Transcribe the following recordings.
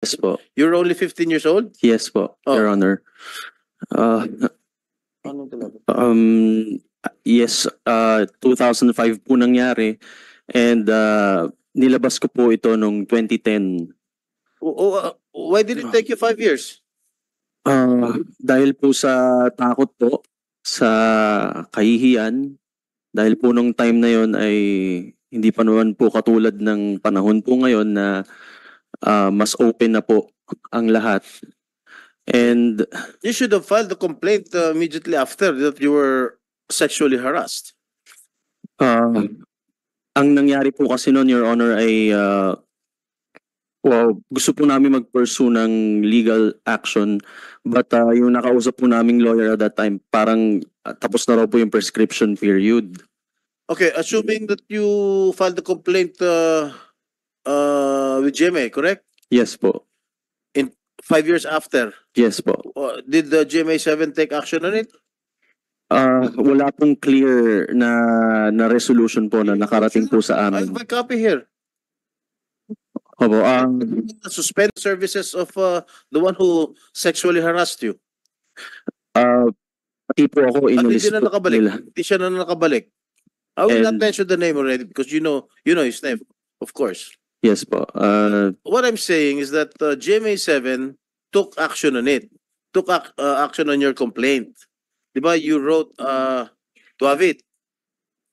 Yes po. You're only 15 years old? Yes po, Oh. Your Honor. Ano talaga? Yes, 2005 po nangyari and nilabas ko po ito noong 2010. Why did it take you 5 years? Dahil po sa takot po, sa kahihiyan, dahil po nung time na yon ay hindi pa naman po katulad ng panahon po ngayon na mas open na po ang lahat. And You should have filed the complaint immediately after that you were sexually harassed. ang nangyari po kasi noon, Your Honor, ay gusto po namin mag-pursue ng legal action but yung nakausap po naming lawyer at that time, parang tapos na raw po yung prescription period. Okay, assuming that you filed the complaint with GMA, correct? Yes po. 5 years after, Yes po. did the GMA7 take action on it? Wala pong clear na resolution po na nakarating po sa I amin. have a copy here. Opo, Suspend services of the one who sexually harassed you. pati po ako At hindi inalis na po nakabalik. nila. Hindi siya na nakabalik. I will not And- mention the name already because you know his name, of course. Yes po. What I'm saying is that GMA7 took action on it. Took action on your complaint. Diba? You wrote to have it.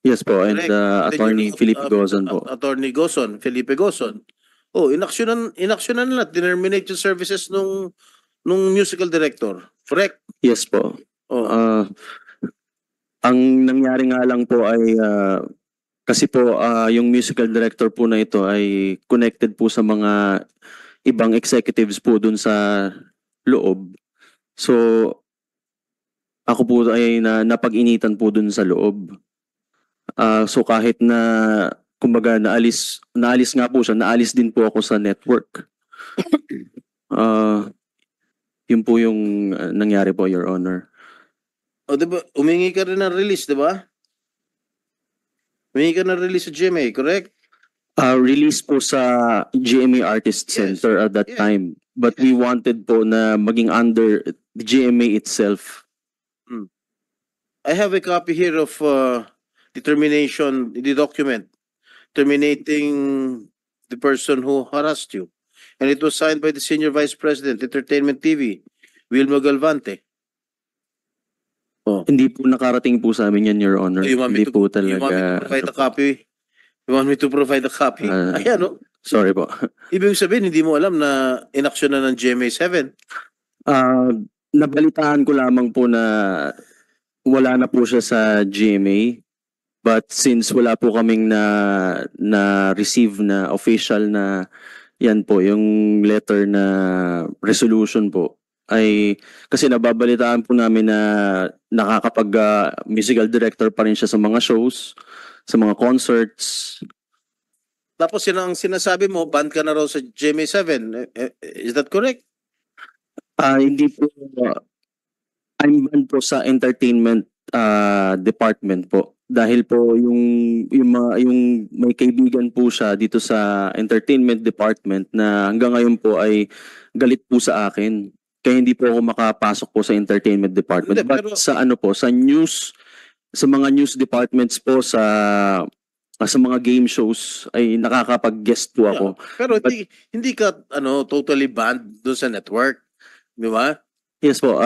Yes po. And Correct. Then Attorney you- Felipe Gozon po. Attorney Gozon, Felipe Gozon. Oh, inaksyonan nila, terminate yung services nung musical director. Correct? Yes po. Oh. Ang nangyari nga lang po ay kasi po yung musical director po na ito ay connected po sa mga ibang executives po dun sa loob. So ako po ay napag-initan po dun sa loob. So kahit na kumbaga naalis nga po siya, naalis din po ako sa network. Yun po yung nangyari po, Your Honor. O, diba, umingi ka rin ng release, diba? Umingi ka ng release sa GMA, correct? Release po sa GMA Artist Yes. Center at that Yes. time. But we wanted po na maging under the GMA itself. I have a copy here of determination, the document, terminating the person who harassed you. And it was signed by the Senior Vice President, Entertainment TV, Wilma Galvante. Hindi po nakarating po sa amin yan, Your Honor. You want me Hindi to- po You want me to talaga. provide a copy? You want me to provide a copy? Ayan, no? Sorry po. Ibig sabihin, hindi mo alam na inaksyon na ng GMA7. Nabalitaan ko lamang po na wala na po siya sa GMA. But since wala po kaming na receive na official na yan po, yung letter na resolution po, ay kasi nababalitaan po namin na nakakapag musical director pa rin siya sa mga shows, sa mga concerts. Tapos yun ang sinasabi mo, banned ka na raw sa GMA7. Is that correct? Hindi po, I'm banned po sa entertainment department po. Dahil po yung may kaibigan po siya dito sa entertainment department na hanggang ngayon po ay galit po sa akin. Kaya hindi po ako makapasok po sa entertainment department. Hindi, But pero- sa ano po, sa news, sa mga news departments po, sa mga game shows ay nakakapag-guest po ako. Pero hindi ka totally banned doon sa network. Di ba? Yes po,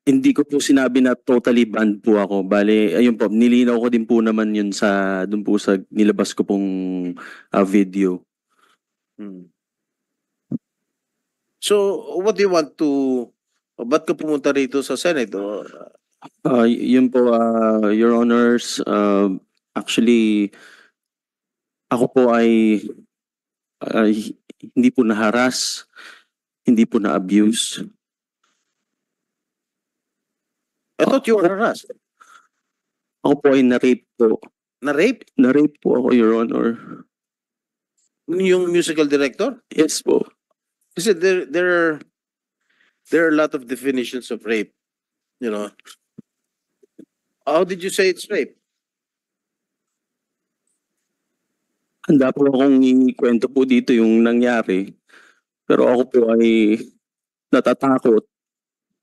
hindi ko po sinabi na totally banned po ako. Bale, ayun po, nilinaw ko din po naman yun doon po sa nilabas ko pong video. So, what do you want to... Ba't ka pumunta rito sa Senate? Yun po, Your Honors, actually, ako po ay hindi po na-harass, hindi po na-abuse. I thought you were harassed. Ako po ay na-rape po. Na-rape? Na-rape po ako, Your Honor. Yung musical director? Yes po. Kasi there are a lot of definitions of rape. You know. How did you say it's rape? Handa po akong ikwento po dito yung nangyari. Pero ako po ay natatakot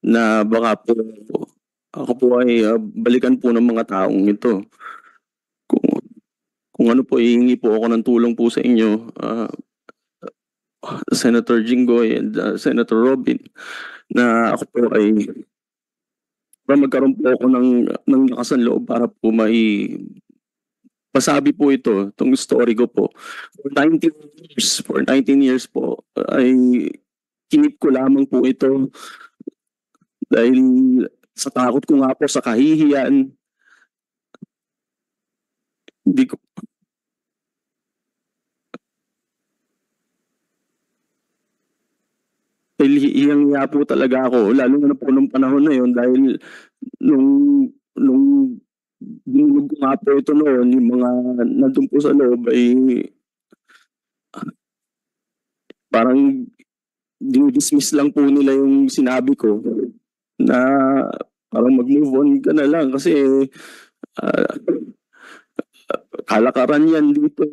na baka po ako po ay balikan po ng mga taong ito. Kung, kung ano po, ihingi po ako ng tulong po sa inyo, Senator Jinggoy and Senator Robin, na ako po ay magkaroon po ako ng lakas ng loob para po pasabi po itong story ko po. For 19 years po, ay kinip ko lamang po ito dahil sa takot ko nga po sa kahihiyan. Hindi ko hiyang-hiya po talaga ako, lalo na po nung panahon na yun dahil nung dinulog ko nga po ito noon, yung mga nandun po sa loob ay parang dinidismiss lang po nila yung sinabi ko na parang mag-move on ka na lang kasi kalakaran yan dito.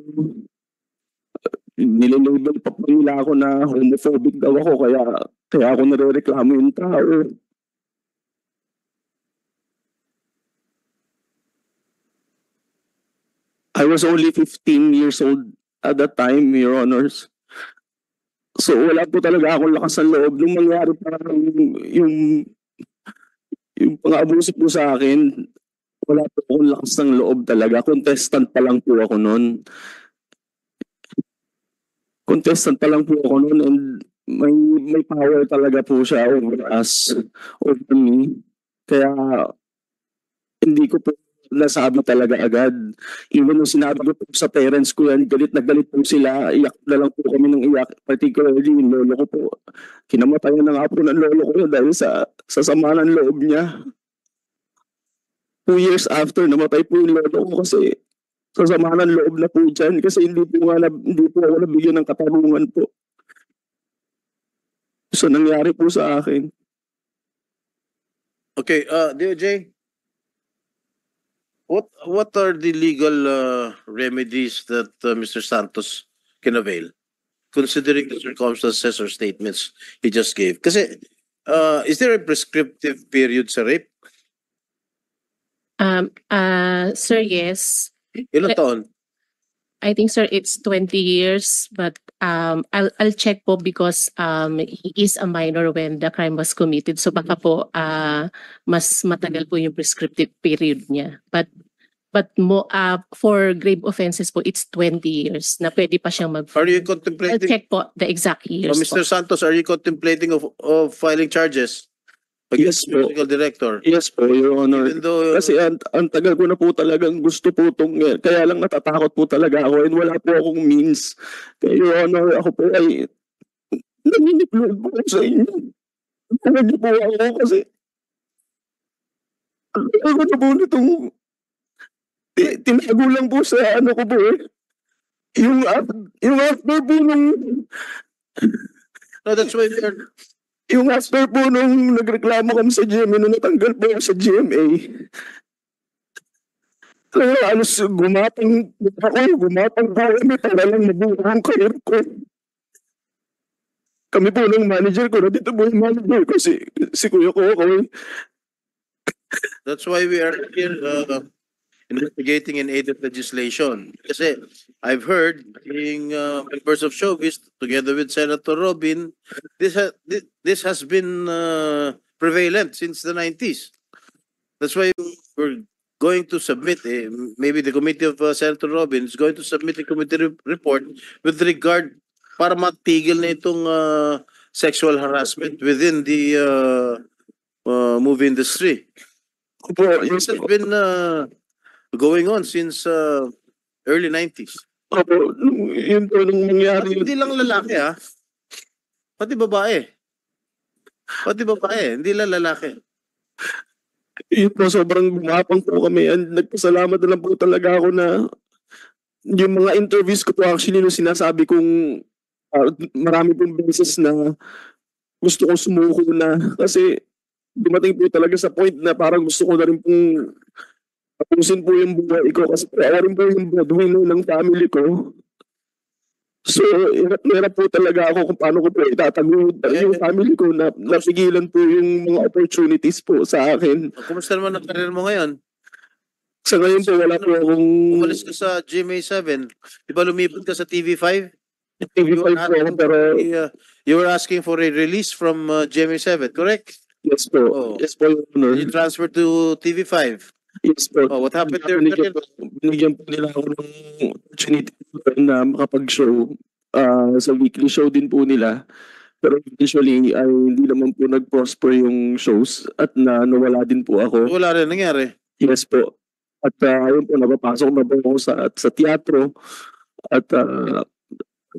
Nililabel pa po nila ako na homophobic daw ako kaya ako nare-reklamo yung tao. I was only 15 years old at that time, Your Honors. So wala po talaga akong lakas ng loob nung mangyari parang yung pang-abuso po sa akin. Wala po akong lakas ng loob talaga. Contestant pa lang po ako noon. And may power talaga po siya over me. Kaya hindi ko po nasabi talaga agad. Even nung sinabi ko po sa parents ko yan, galit na galit po sila, iyak na lang po kami ng iyak. Particularly yung lolo ko po. Kinamatayan na nga po ng lolo ko yun dahil sa sama ng loob niya. 2 years after, namatay po yung lolo ko kasi sa sama ng loob na po dyan kasi hindi po ako nabigyan ng katarungan po. So nangyari po sa akin. Okay, DOJ, what are the legal remedies that Mr. Santos can avail, considering the circumstances or statements he just gave? Kasi, is there a prescriptive period sa rape? Sir, yes. Ilang taon? I think, sir, it's 20 years, but I'll check po because he is a minor when the crime was committed. So baka po mas matagal po yung prescriptive period niya. But for grave offenses po, it's 20 years na pwede pa siyang Are you I'll contemplating, check po the exact years Mr. po. Santos, are you contemplating of filing charges Yes against the po. musical director? Yes po, Your Honor. Even though, Kasi ang tagal ko na po talagang gusto po kaya lang natatakot po talaga ako and wala po akong means. Kaya Your Honor, ako po ay naniniplod po sa inyo. Tulad niyo po ako kasi ang tagal ko na po nitong tinago lang po sa ano ko po eh. Yung after po no, that's why we are, yung after po nung nagreklamo kami sa GMA, nung natanggal po ako sa GMA, talaga halos gumapang po kami para lang mabuo ang career ko. Kami po ng manager ko, dito po yung manager ko, si Kuya Coco. that's why we are here investigating in aid of legislation. Kasi I've heard being members of Showbiz together with Senator Robin, this has been prevalent since the 90s. That's why we're going to submit maybe the committee of Senator Robin is going to submit a committee report with regard para matigil na itong sexual harassment within the movie industry. This has been going on since early 90s. Opo, yun po nung nangyari yun. Hindi lang lalaki pati babae. Hindi lang lalaki. Yun po, sobrang gumapang po kami and nagpasalamat na lang po talaga ako na yung mga interviews ko po actually nung sinasabi kong marami pong beses na gusto kong sumuko na kasi dumating po talaga sa point na parang gusto ko na rin pong tapusin po yung buhay ko kasi rin po yung breadwinner ng family ko. So, hirap po talaga ako kung paano ko po itatago yung family ko na napigilan po yung mga opportunities po sa akin. Kumusta naman ang career mo ngayon? Sa ngayon po, wala po akong Umalis ka sa GMA7. Di ba lumipat ka sa TV5? TV5 po ako, pero You were asking for a release from GMA7, correct? yes po. Oh. Yes po, Your Honor. You transferred to TV5. Yes po. Oh, what happened there? Binigyan po nila ako ng opportunity na makapag-show sa weekly show din po nila. Pero eventually, ay hindi naman po nag-prosper yung shows at nawala din po ako. Wala rin nangyari. Yes po. At ayun po, napapasok na po ako sa teatro. At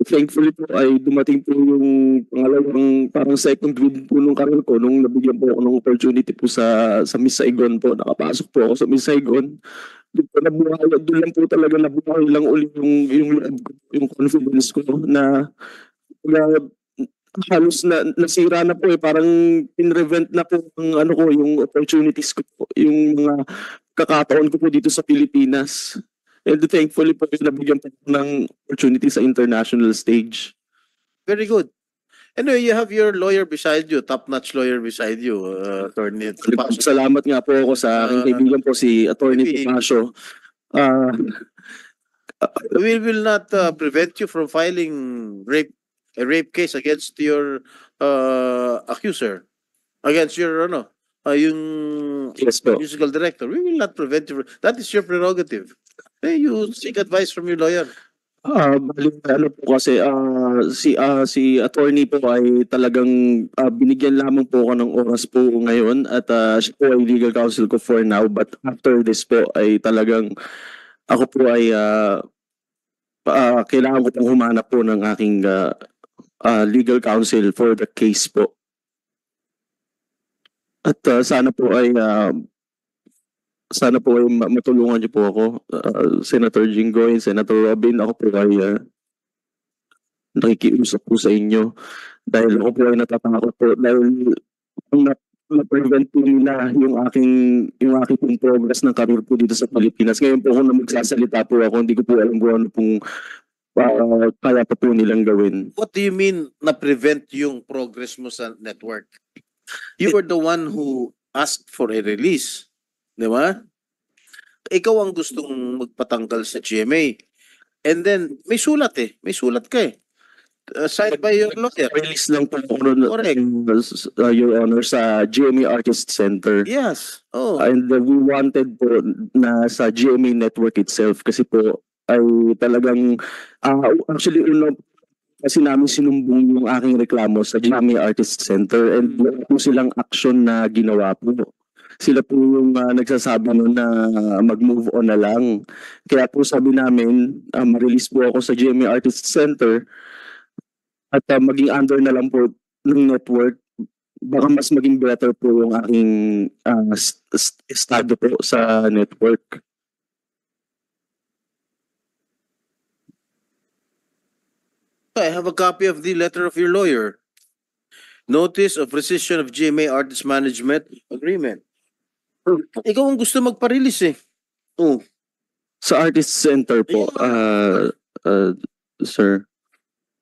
thankfully po ay dumating po yung pangalawang parang second win po nung career ko nung nabigyan po ako ng opportunity po sa Miss Saigon po. Nakapasok po ako sa Miss Saigon. Doon po nabuhay, doon lang po talaga nabuhay lang uli yung confidence ko na halos nasira na po parang pinrevent na po ang ano ko, yung opportunities ko po, yung mga kakataon ko po dito sa Pilipinas. And thankfully po nabigyan po ng opportunity sa international stage. Very good. Anyway, you have your lawyer beside you, top-notch lawyer beside you, Attorney. Salamat nga po ako sa aking kaibigan po si Attorney Tomasio. We will not prevent you from filing a rape case against your accuser, against your yung Yes po. musical director. We will not prevent you. That is your prerogative. You seek advice from your lawyer. Bali, ano po kasi si attorney po ay talagang binigyan lamang po ako ng oras po ngayon at siya po ay legal counsel ko for now, but after this po ay talagang ako po ay kailangan ko pong humanap po ng aking legal counsel for the case po. At sana po ay matulungan niyo po ako, Senator Jinggoy, Senator Robin. Ako po ay nakikiusap po sa inyo dahil ako po ay natatakot po dahil na-prevent po nila yung aking progress ng career po dito sa Pilipinas. Ngayon po kung na magsasalita po ako, hindi ko po alam kung ano pong kaya pa po nilang gawin. What do you mean na-prevent yung progress mo sa network? You were the one who asked for a release. Di ba? Ikaw ang gustong magpatanggal sa GMA. And then, may sulat May sulat ka signed by your lawyer. Release lang po ako Correct. Your Honor, sa GMA Artist Center. Yes. Oh. And we wanted po na sa GMA network itself kasi po ay talagang actually kasi namin sinumbong yung aking reklamo sa GMA Artist Center and wala po silang action na ginawa po. Sila po yung nagsasabi na mag-move on na lang. Kaya po sabi namin, ma-release po ako sa GMA Artist Center at maging under na lang po ng network. Baka mas maging better po yung aking estado po sa network. I have a copy of the letter of your lawyer. Notice of rescission of GMA Artist Management Agreement. Ikaw ang gusto magpa-release Oh. Sa Artist Center po, sir.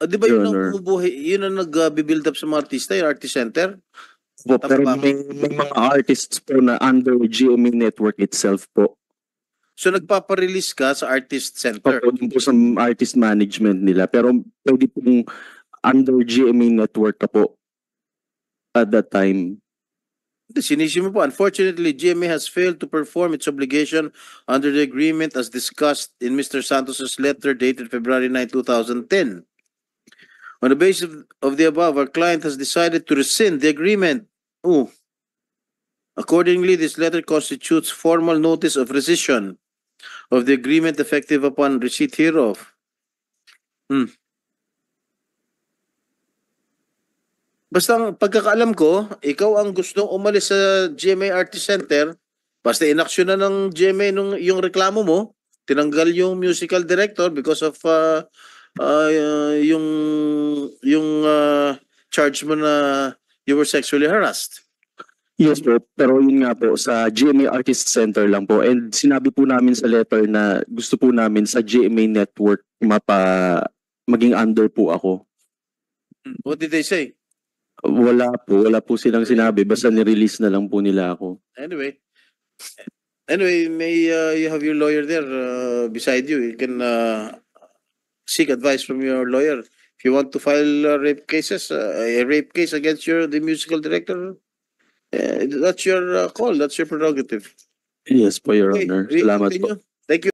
Di ba yun Your Honor. ang bumubuhay, yun ang nag-build up sa mga artista, yung Artist Center? Po, pero may mga artists po na under GMA network itself po. So nagpapa-release ka sa Artist Center. Papunod po sa artist management nila. Pero pwede pong under GMA network ka po at that time. Sinisip mo po, unfortunately, GMA has failed to perform its obligation under the agreement as discussed in Mr. Santos's letter dated February 9, 2010. On the basis of the above, our client has decided to rescind the agreement. Accordingly, this letter constitutes formal notice of rescission of the agreement effective upon receipt hereof. Basta ang pagkakaalam ko, ikaw ang gustong umalis sa GMA Artist Center, basta inaksyon na ng GMA yung reklamo mo, tinanggal yung musical director because of yung charge mo na you were sexually harassed. Yes po, pero yun nga po, sa GMA Artist Center lang po. And sinabi po namin sa letter na gusto po namin sa GMA network maging under po ako. What did they say? Wala po silang sinabi, basta ni-release na lang po nila ako. Anyway, may you have your lawyer there beside you. You can seek advice from your lawyer. If you want to file rape cases, a rape case against the musical director, that's your call. That's your prerogative. Yes po, Your Okay, Honor. we Salamat po. continue.